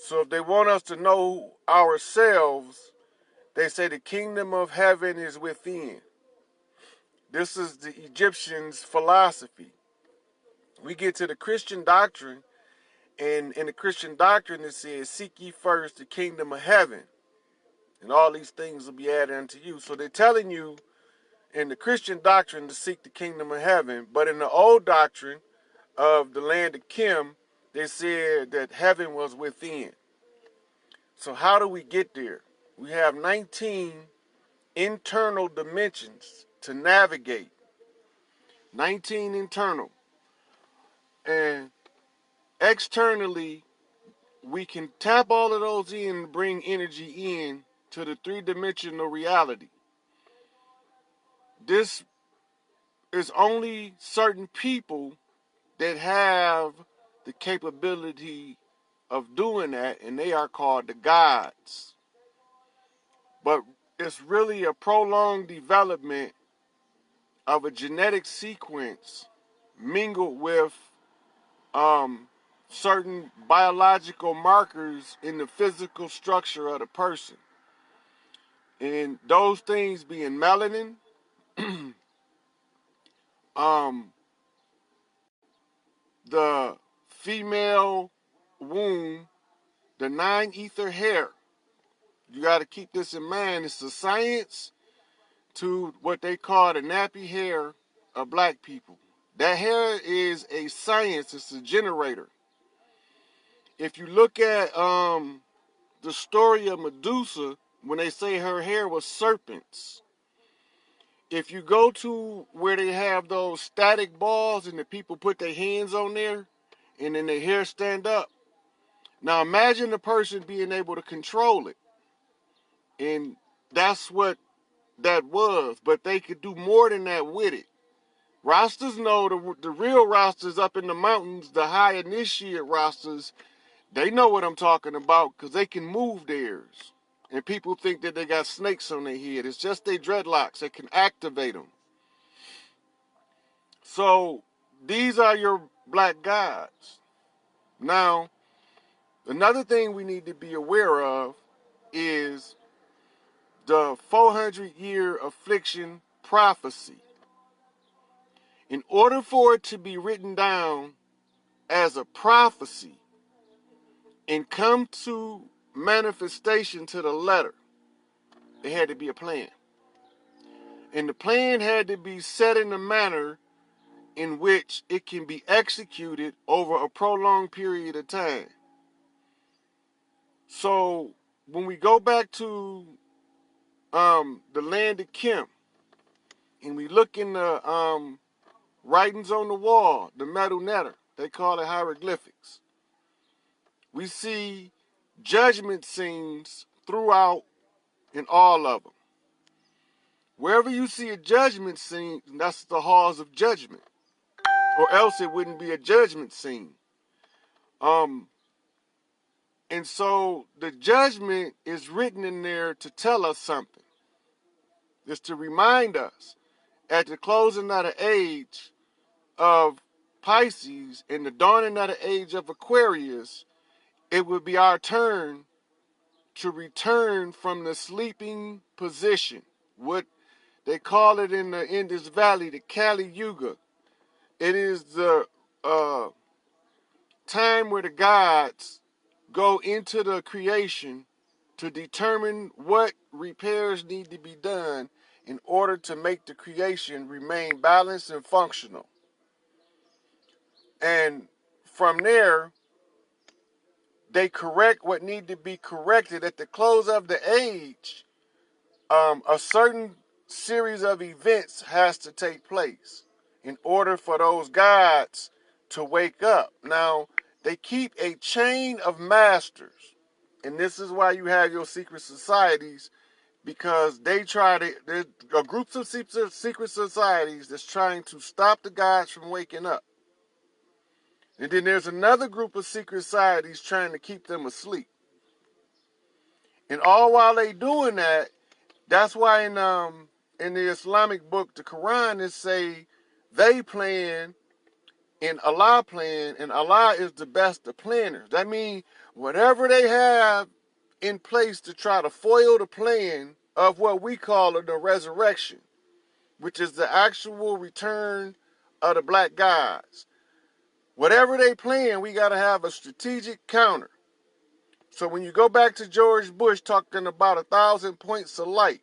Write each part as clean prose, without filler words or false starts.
So if they want us to know ourselves, they say the kingdom of heaven is within. This is the Egyptians' philosophy. We get to the Christian doctrine, and in the Christian doctrine it says, seek ye first the kingdom of heaven, and all these things will be added unto you. So they're telling you in the Christian doctrine to seek the kingdom of heaven, but in the old doctrine of the land of Kim, they said that heaven was within. So how do we get there? We have 19 internal dimensions to navigate. 19 internal. And externally, we can tap all of those in and bring energy in to the three-dimensional reality. This is only certain people that have the capability of doing that, and they are called the gods. But it's really a prolonged development of a genetic sequence mingled with certain biological markers in the physical structure of the person. And those things being melanin, the female womb, the 9 ether hair. You got to keep this in mind. It's a science to what they call the nappy hair of black people. That hair is a science. It's a generator. If you look at the story of Medusa, when they say her hair was serpents, if you go to where they have those static balls and the people put their hands on there and then their hair stand up, now imagine the person being able to control it. And that's what that was, but they could do more than that with it. Rosters know the real rosters up in the mountains, the high initiate rosters, they know what I'm talking about because they can move theirs. And people think that they got snakes on their head. It's just their dreadlocks that can activate them. So these are your black gods. Now, another thing we need to be aware of is the 400-year affliction prophecy. In order for it to be written down as a prophecy and come to manifestation to the letter, it had to be a plan. And the plan had to be set in a manner in which it can be executed over a prolonged period of time. So when we go back to the land of Kim, and we look in the writings on the wall, the metal netter, they call it hieroglyphics, we see judgment scenes throughout in all of them. Wherever you see a judgment scene, that's the halls of judgment, or else it wouldn't be a judgment scene. And so the judgment is written in there to tell us something. It's to remind us at the closing of the age of Pisces and the dawning of the age of Aquarius, it would be our turn to return from the sleeping position. What they call it in the Indus Valley, the Kali Yuga. It is the time where the gods go into the creation to determine what repairs need to be done in order to make the creation remain balanced and functional. And from there, they correct what need to be corrected. At the close of the age, a certain series of events has to take place in order for those gods to wake up. Now, they keep a chain of masters. And this is why you have your secret societies, because there's groups of secret societies that's trying to stop the gods from waking up. And then there's another group of secret societies trying to keep them asleep. And all while they doing that, that's why in the Islamic book, the Quran, it say they plan and Allah plan, and Allah is the best of planners. That means whatever they have in place to try to foil the plan of what we call the resurrection, which is the actual return of the black guys. Whatever they plan, we got to have a strategic counter. So when you go back to George Bush talking about 1,000 points of light,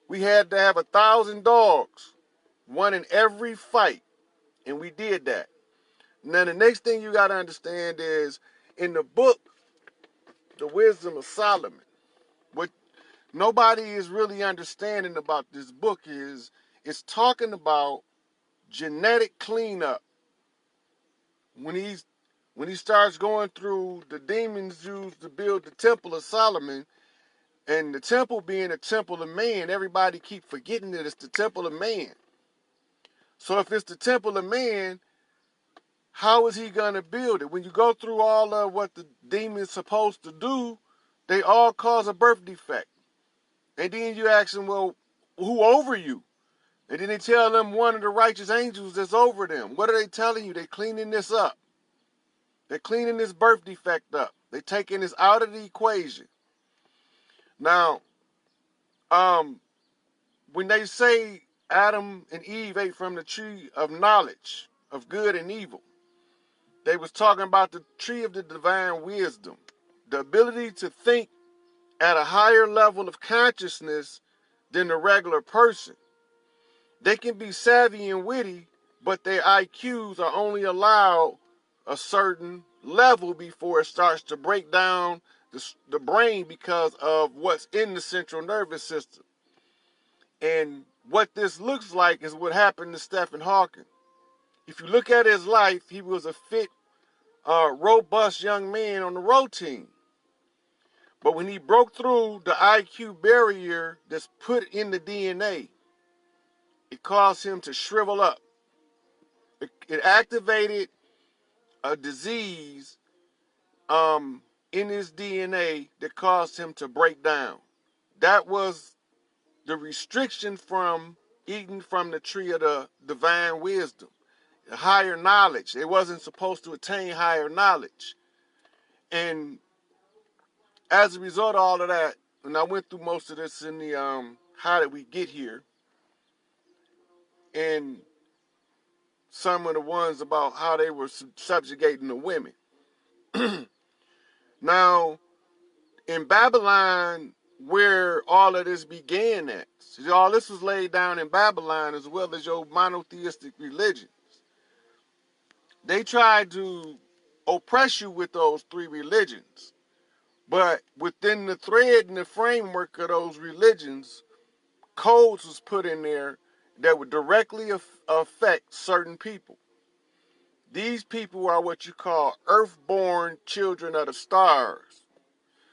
we had to have 1,000 dogs, one in every fight, and we did that. Now the next thing you got to understand is in the book, The Wisdom of Solomon, what nobody is really understanding about this book is it's talking about genetic cleanup. When he starts going through the demons used to build the Temple of Solomon, and the temple being a temple of man, everybody keep forgetting that it's the temple of man. So if it's the temple of man, how is he going to build it? When you go through all of what the demon's supposed to do, they all cause a birth defect. And then you ask them, well, who over you? And then they tell them one of the righteous angels that's over them. What are they telling you? They're cleaning this up. They're cleaning this birth defect up. They're taking this out of the equation. Now, when they say Adam and Eve ate from the tree of knowledge of good and evil, they was talking about the tree of the divine wisdom, the ability to think at a higher level of consciousness than the regular person. They can be savvy and witty, but their IQs are only allowed a certain level before it starts to break down the brain because of what's in the central nervous system. And what this looks like is what happened to Stephen Hawking. If you look at his life, he was a fit, robust young man on the road team. But when he broke through the IQ barrier that's put in the DNA, it caused him to shrivel up. It activated a disease in his DNA that caused him to break down. That was the restriction from eating from the tree of the divine wisdom, the higher knowledge. They wasn't supposed to attain higher knowledge. And as a result of all of that, and I went through most of this in the How Did We Get Here, and some of the ones about how they were subjugating the women. Now, in Babylon, where all of this began at, see, all this was laid down in Babylon as well as your monotheistic religions. They tried to oppress you with those three religions. But within the thread and the framework of those religions, codes was put in there that would directly affect certain people. These people are what you call earthborn children of the stars.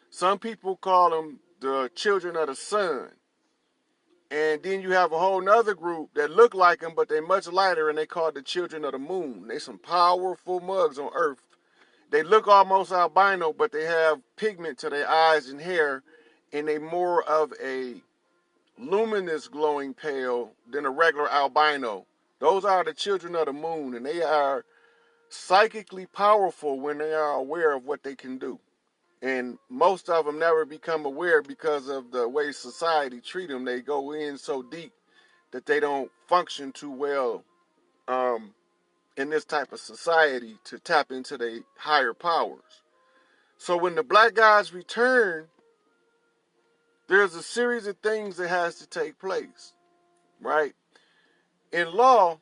Some people call them the children of the sun. And then you have a whole nother group that look like them, but they're much lighter, and they call the children of the moon. They some powerful mugs on earth. They look almost albino, but they have pigment to their eyes and hair, and they more of a luminous glowing pale than a regular albino. Those are the children of the moon, and they are psychically powerful when they are aware of what they can do. And most of them never become aware because of the way society treat them. They go in so deep that they don't function too well in this type of society to tap into their higher powers. So when the black guys return, there's a series of things that has to take place, right? In law,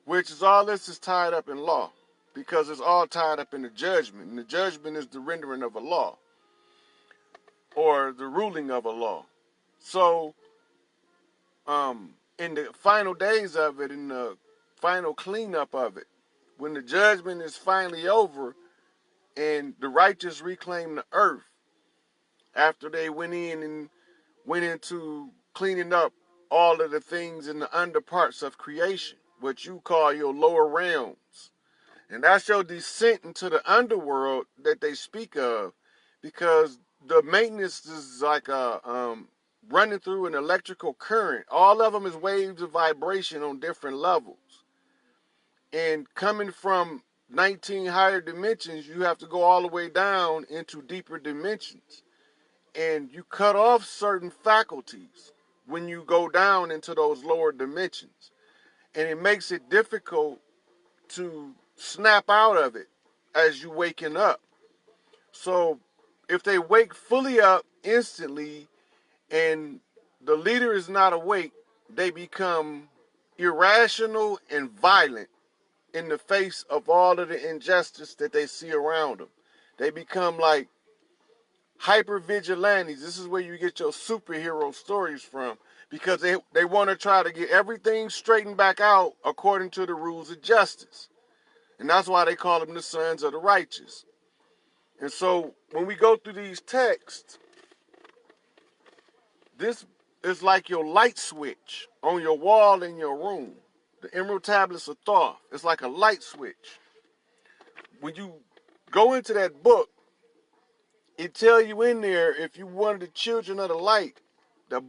which is all this is tied up in law, because it's all tied up in the judgment. And the judgment is the rendering of a law, or the ruling of a law. So, in the final days of it, in the final cleanup of it, when the judgment is finally over and the righteous reclaim the earth, after they went into cleaning up all of the things in the underparts of creation, what you call your lower realms. And that's your descent into the underworld that they speak of, because the maintenance is like running through an electrical current. All of them is waves of vibration on different levels. And coming from 19 higher dimensions, you have to go all the way down into deeper dimensions. And you cut off certain faculties when you go down into those lower dimensions. And it makes it difficult to snap out of it as you waking up. So if they wake fully up instantly and the leader is not awake, they become irrational and violent in the face of all of the injustice that they see around them. They become like hyper vigilantes. This is where you get your superhero stories from, because they want to try to get everything straightened back out according to the rules of justice. And that's why they call them the sons of the righteous. And so when we go through these texts, this is like your light switch on your wall in your room. The Emerald Tablets of Thoth. It's like a light switch. When you go into that book, it tell you in there, if you one of the children of the light, the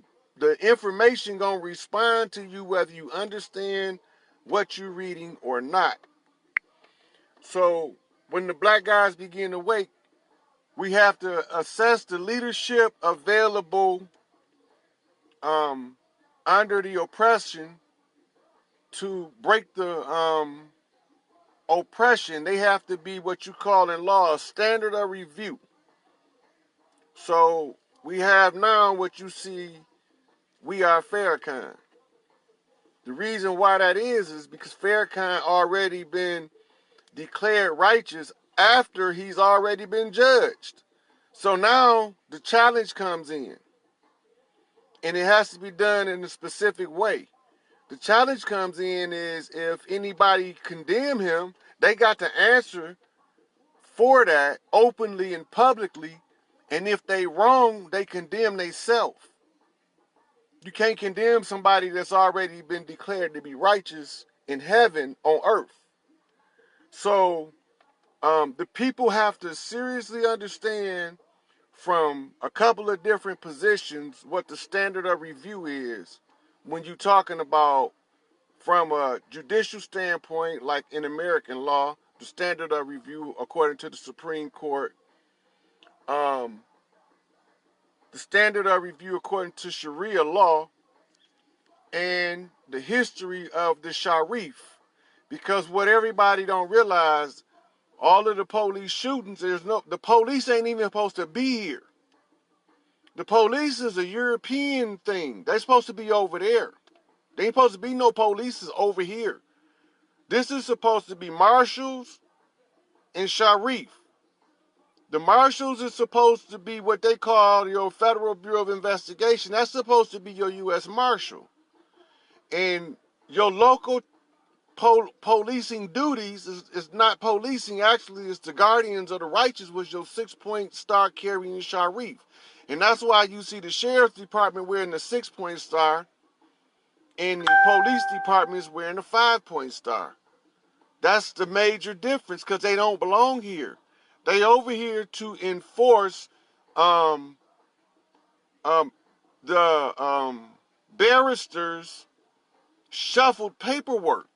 information gonna respond to you whether you understand what you're reading or not. So when the black guys begin to wake, we have to assess the leadership available under the oppression to break the oppression. They have to be what you call in law a standard of review. So we have now what you see, we are Farrakhan. The reason why that is because Farrakhan already been declared righteous after he's already been judged. So now the challenge comes in, and it has to be done in a specific way. The challenge comes in is if anybody condemn him, they got to answer for that openly and publicly, and if they wrong, they condemn themselves. You can't condemn somebody that's already been declared to be righteous in heaven on earth. So the people have to seriously understand from a couple of different positions what the standard of review is when you're talking about from a judicial standpoint, like in American law, the standard of review according to the Supreme Court, the standard of review according to Sharia law, and the history of the Sharif. Because what everybody don't realize, all of the police shootings, the police ain't even supposed to be here. The police is a European thing. They're supposed to be over there. There ain't supposed to be no police over here. This is supposed to be marshals and Sharif. The marshals is supposed to be what they call your Federal Bureau of Investigation. That's supposed to be your U.S. Marshal. And your local policing duties is not policing. Actually, it's the guardians of the righteous, was your 6-point star carrying Sharif. And that's why you see the sheriff's department wearing the 6-point star and the police department is wearing the 5-point star. That's the major difference, because they don't belong here. They over here to enforce the barristers' shuffled paperwork.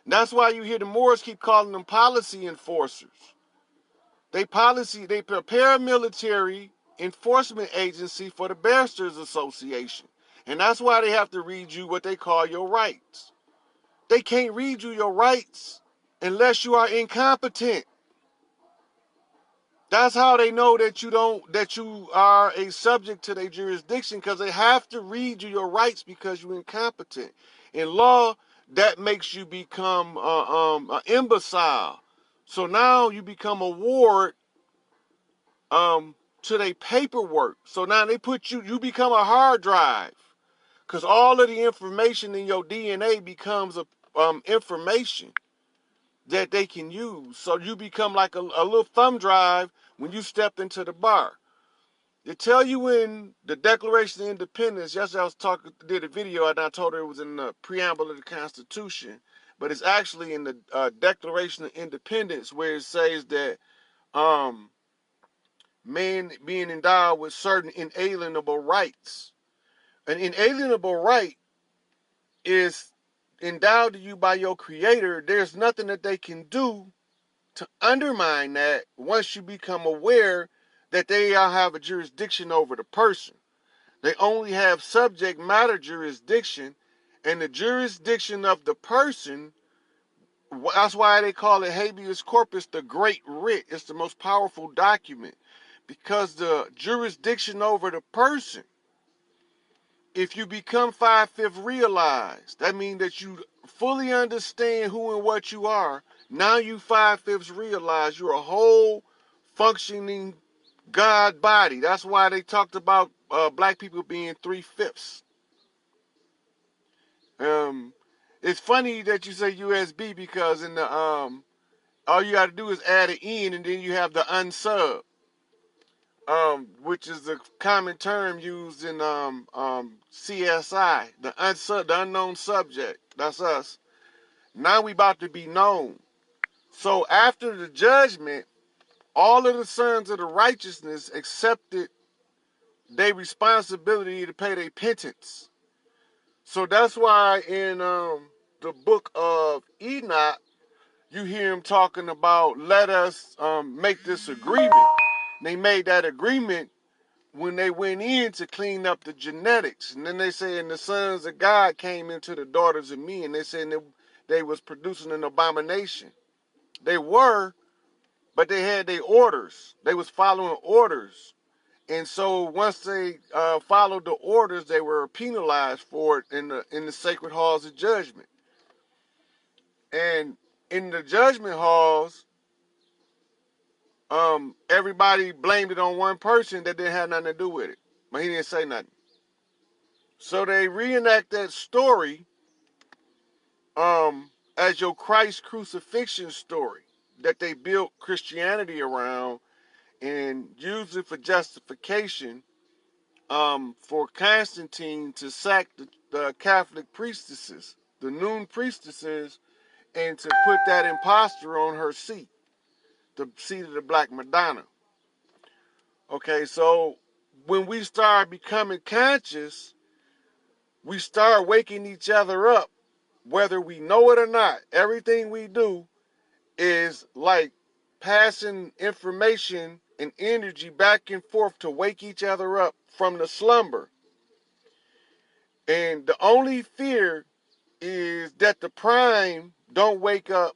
That's why you hear the Moors keep calling them policy enforcers. They paramilitary enforcement agency for the Barristers Association. And that's why they have to read you what they call your rights. They can't read you your rights unless you are incompetent. That's how they know that you are a subject to their jurisdiction, because they have to read you your rights because you're incompetent. In law, that makes you become an imbecile. So now you become a ward to their paperwork. So now they put you become a hard drive, because all of the information in your DNA becomes information that they can use. So you become like a little thumb drive when you stepped into the bar. They tell you in the Declaration of Independence, yesterday did a video and I told her it was in the preamble of the Constitution, but it's actually in the Declaration of Independence, where it says that man being endowed with certain inalienable rights. An inalienable right is endowed to you by your creator. There's nothing that they can do to undermine that once you become aware that they all have a jurisdiction over the person. They only have subject matter jurisdiction, and the jurisdiction of the person, that's why they call it habeas corpus, the great writ. It's the most powerful document, because the jurisdiction over the person, if you become 5/5 realized, that means that you fully understand who and what you are. Now you 5/5 realize you're a whole functioning God body. That's why they talked about black people being 3/5. It's funny that you say USB, because in the all you got to do is add an N, and then you have the unsub, which is the common term used in CSI, the unsub, the unknown subject. That's us. Now we about to be known. So after the judgment, all of the sons of the righteousness accepted their responsibility to pay their penance. So that's why in the book of Enoch, you hear him talking about, let us make this agreement. They made that agreement when they went in to clean up the genetics. And then they say, and the sons of God came into the daughters of men. They said they was producing an abomination. They were, but they had their orders. They was following orders. And so once they followed the orders, they were penalized for it in the sacred halls of judgment. And in the judgment halls, everybody blamed it on one person that didn't have nothing to do with it. But he didn't say nothing. So they reenact that story as your Christ crucifixion story that they built Christianity around, and use it for justification for Constantine to sack the Catholic priestesses, the noon priestesses, and to put that impostor on her seat, the seat of the Black Madonna. Okay, so when we start becoming conscious, we start waking each other up, whether we know it or not. Everything we do is like passing information and energy back and forth to wake each other up from the slumber. And the only fear is that the prime don't wake up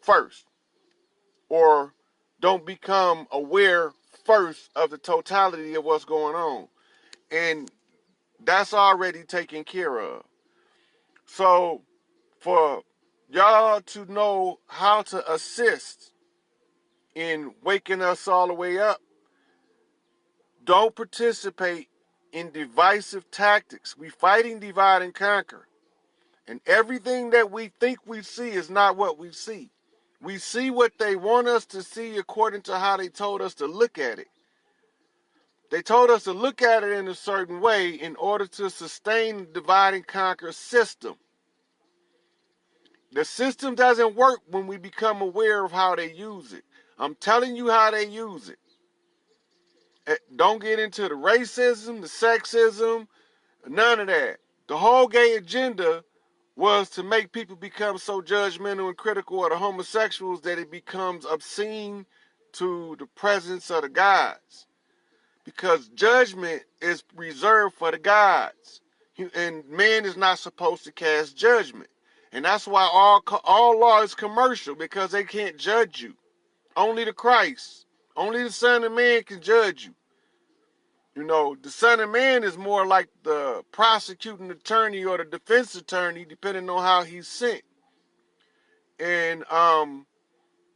first, or don't become aware first of the totality of what's going on. And that's already taken care of. So for y'all to know how to assist in waking us all the way up, don't participate in divisive tactics. We fighting divide and conquer. And everything that we think we see is not what we see. We see what they want us to see according to how they told us to look at it. They told us to look at it in a certain way in order to sustain the divide and conquer system. The system doesn't work when we become aware of how they use it. I'm telling you how they use it. Don't get into the racism, the sexism, none of that. The whole gay agenda was to make people become so judgmental and critical of the homosexuals that it becomes obscene to the presence of the gods. Because judgment is reserved for the gods. And man is not supposed to cast judgment. And that's why all law is commercial, because they can't judge you. Only the Christ, only the Son of Man can judge you. You know, the Son of Man is more like the prosecuting attorney or the defense attorney, depending on how he's sent. And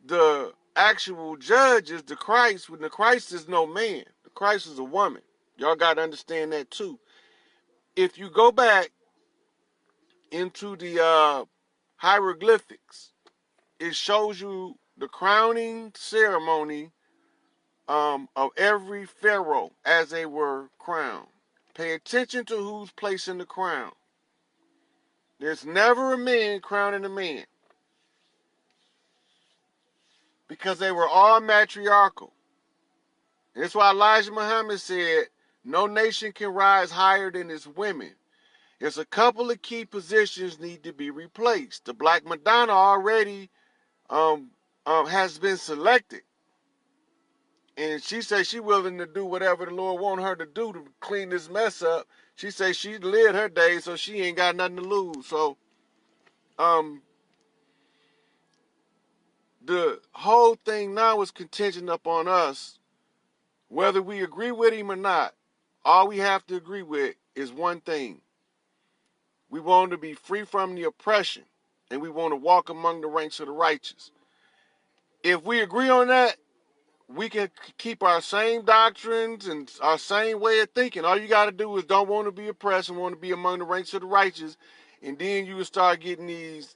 the actual judge is the Christ, when the Christ is no man. The Christ is a woman. Y'all got to understand that too. If you go back into the hieroglyphics, it shows you the crowning ceremony of every pharaoh as they were crowned. Pay attention to who's placing the crown. There's never a man crowning a man, because they were all matriarchal. That's why Elijah Muhammad said, no nation can rise higher than its women. There's a couple of key positions need to be replaced. The Black Madonna already has been selected. And she says she willing to do whatever the Lord want her to do to clean this mess up. She says she lived her days, so she ain't got nothing to lose. So, the whole thing now is contingent upon us, whether we agree with him or not. All we have to agree with is one thing. We want to be free from the oppression, and we want to walk among the ranks of the righteous. If we agree on that, we can keep our same doctrines and our same way of thinking. All you got to do is don't want to be oppressed and want to be among the ranks of the righteous, and then you will start getting these